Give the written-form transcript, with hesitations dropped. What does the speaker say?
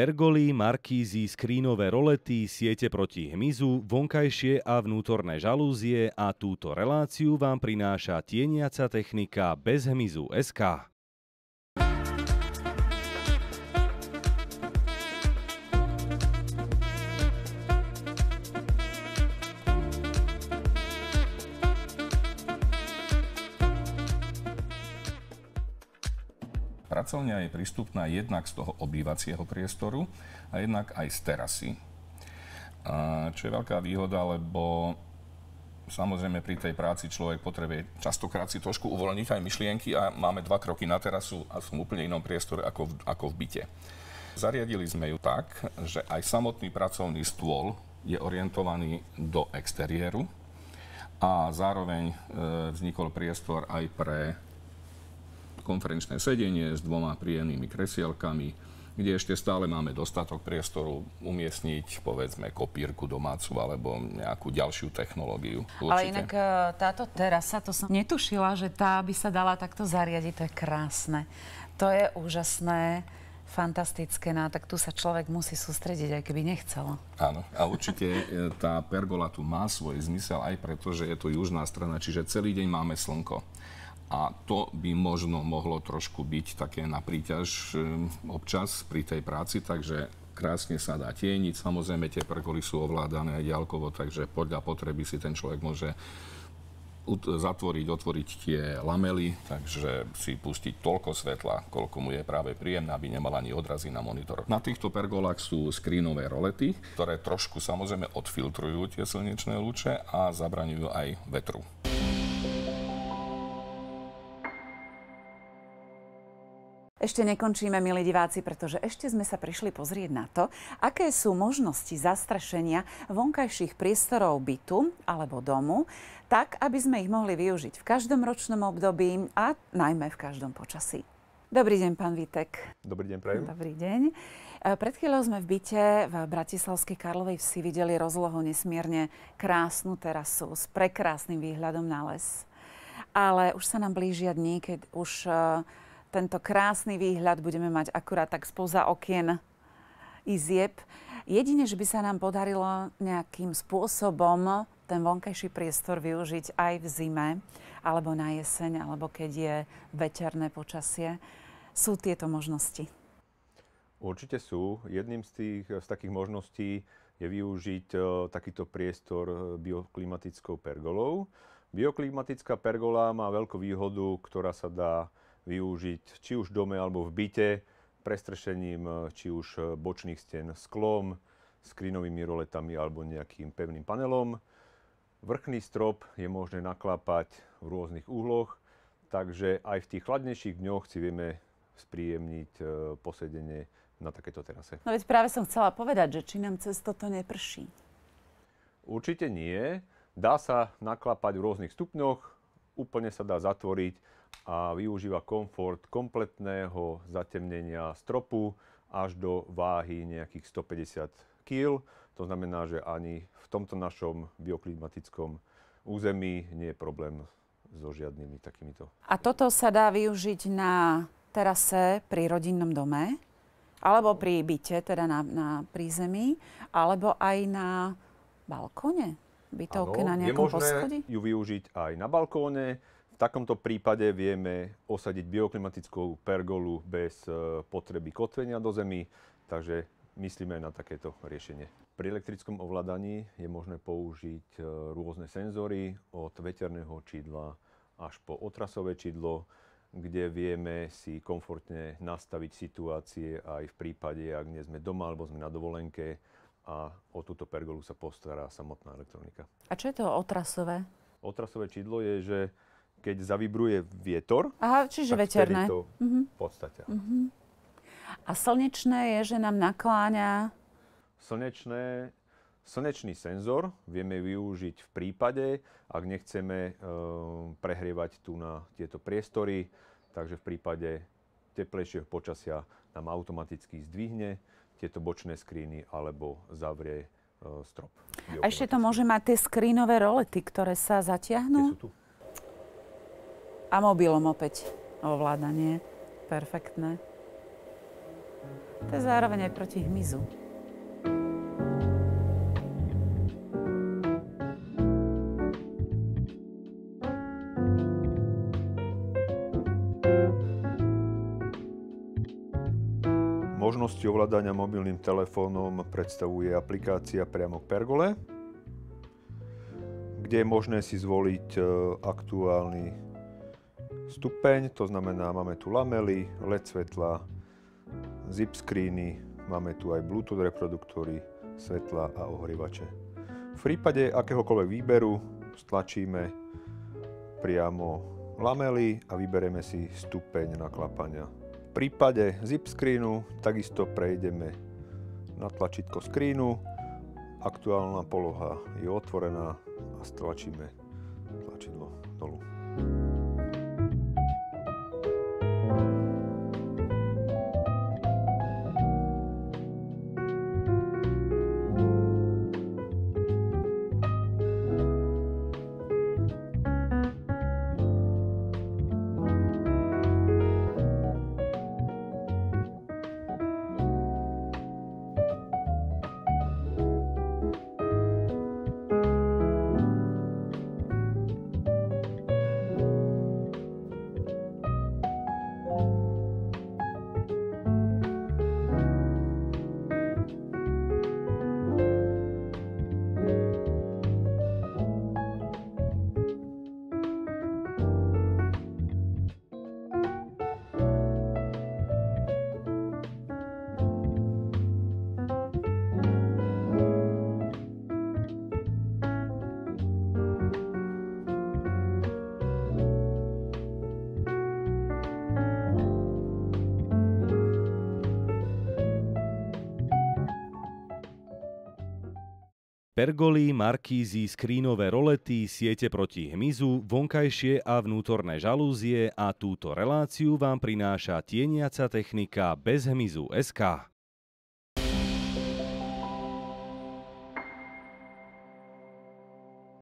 Pergoly, markízy, skrínové rolety, siete proti hmyzu, vonkajšie a vnútorné žalúzie a túto reláciu vám prináša tieniaca technika bez hmyzu SK. Pracovňa je prístupná jednak z toho obývacieho priestoru a jednak aj z terasy. Čo je veľká výhoda, lebo samozrejme pri tej práci človek potrebuje častokrát si trošku uvoľniť aj myšlienky a máme 2 kroky na terasu a som úplne inom priestore ako v byte. Zariadili sme ju tak, že aj samotný pracovný stôl je orientovaný do exteriéru a zároveň vznikol priestor aj pre konferenčné sedenie s 2 príjemnými kresielkami, kde ešte stále máme dostatok priestoru umiestniť, povedzme, kopírku domácu alebo nejakú ďalšiu technológiu. Určite. Ale inak táto terasa, to som netušila, že tá by sa dala takto zariadiť. To je krásne. To je úžasné, fantastické. No, tak tu sa človek musí sústrediť, aj keby nechcel. Áno, a určite tá pergola tu má svoj zmysel aj preto, že je to južná strana, čiže celý deň máme slnko. A to by možno mohlo trošku byť také na príťaž občas pri tej práci, takže krásne sa dá tieniť. Samozrejme, tie pergoly sú ovládané aj diaľkovo, takže podľa potreby si ten človek môže zatvoriť, otvoriť tie lamely, takže si pustiť toľko svetla, koľko mu je práve príjemné, aby nemal ani odrazy na monitor. Na týchto pergolách sú skrínové rolety, ktoré trošku samozrejme odfiltrujú tie slnečné lúče a zabraňujú aj vetru. Ešte nekončíme, milí diváci, pretože ešte sme sa prišli pozrieť na to, aké sú možnosti zastrešenia vonkajších priestorov bytu alebo domu, tak, aby sme ich mohli využiť v každom ročnom období a najmä v každom počasí. Dobrý deň, pán Vítek. Dobrý deň, prajem. Dobrý deň. Pred chvíľou sme v byte v Bratislavskej Karlovej Vsi videli rozlohu nesmierne krásnu terasu s prekrásnym výhľadom na les. Ale už sa nám blížia dni, keď už tento krásny výhľad budeme mať akurát tak spoza okien izieb. Jedine, že by sa nám podarilo nejakým spôsobom ten vonkajší priestor využiť aj v zime, alebo na jeseň, alebo keď je veterné počasie. Sú tieto možnosti? Určite sú. Jedným z takých možností je využiť takýto priestor bioklimatickou pergolou. Bioklimatická pergola má veľkú výhodu, ktorá sa dá využiť či už v dome alebo v byte prestrešením či už bočných stien sklom, skrínovými roletami alebo nejakým pevným panelom. Vrchný strop je možné naklápať v rôznych úhloch, takže aj v tých chladnejších dňoch si vieme spríjemniť posedenie na takéto terase. No veď práve som chcela povedať, že či nám cez toto neprší. Určite nie. Dá sa naklápať v rôznych stupňoch, úplne sa dá zatvoriť a využíva komfort kompletného zatemnenia stropu až do váhy nejakých 150 kg. To znamená, že ani v tomto našom bioklimatickom území nie je problém so žiadnymi takýmito. A toto sa dá využiť na terase pri rodinnom dome, alebo pri byte, teda na prízemí, alebo aj na balkóne bytovke, na nejakom poschodí? Je možné ju využiť aj na balkóne. V takomto prípade vieme osadiť bioklimatickou pergolu bez potreby kotvenia do zemi, takže myslíme aj na takéto riešenie. Pri elektrickom ovládaní je možné použiť rôzne senzory od veterného čidla až po otrasové čidlo, kde vieme si komfortne nastaviť situácie aj v prípade, ak nie sme doma alebo sme na dovolenke a o túto pergolu sa postará samotná elektronika. A čo je to otrasové? Otrasové čidlo je, že keď zavibruje vietor, aha, čiže tak veterné. to v podstate. A slnečné je, že nám nakláňa? Slnečný senzor vieme využiť v prípade, ak nechceme prehrievať tu na tieto priestory, takže v prípade teplejšieho počasia nám automaticky zdvihne tieto bočné skríny alebo zavrie strop. A ešte to môže mať tie skrínové rolety, ktoré sa zatiahnú? Tie sú tu. A mobilom opäť ovládanie. Perfektné. To je zároveň aj proti hmyzu. Možnosti ovládania mobilným telefónom predstavuje aplikácia priamo k pergole, kde je možné si zvoliť aktuálny stupeň, to znamená, máme tu lamely, LED svetla, zip screeny, máme tu aj Bluetooth reproduktory, svetla a ohrívače. V prípade akéhokoľvek výberu stlačíme priamo lamely a vyberieme si stupeň naklapania. V prípade zip screenu takisto prejdeme na tlačítko screenu, aktuálna poloha je otvorená a stlačíme tlačidlo dolu. Pergoly, markízy, skrínové rolety, siete proti hmyzu, vonkajšie a vnútorné žalúzie a túto reláciu vám prináša tieniaca technika bez hmyzu.sk.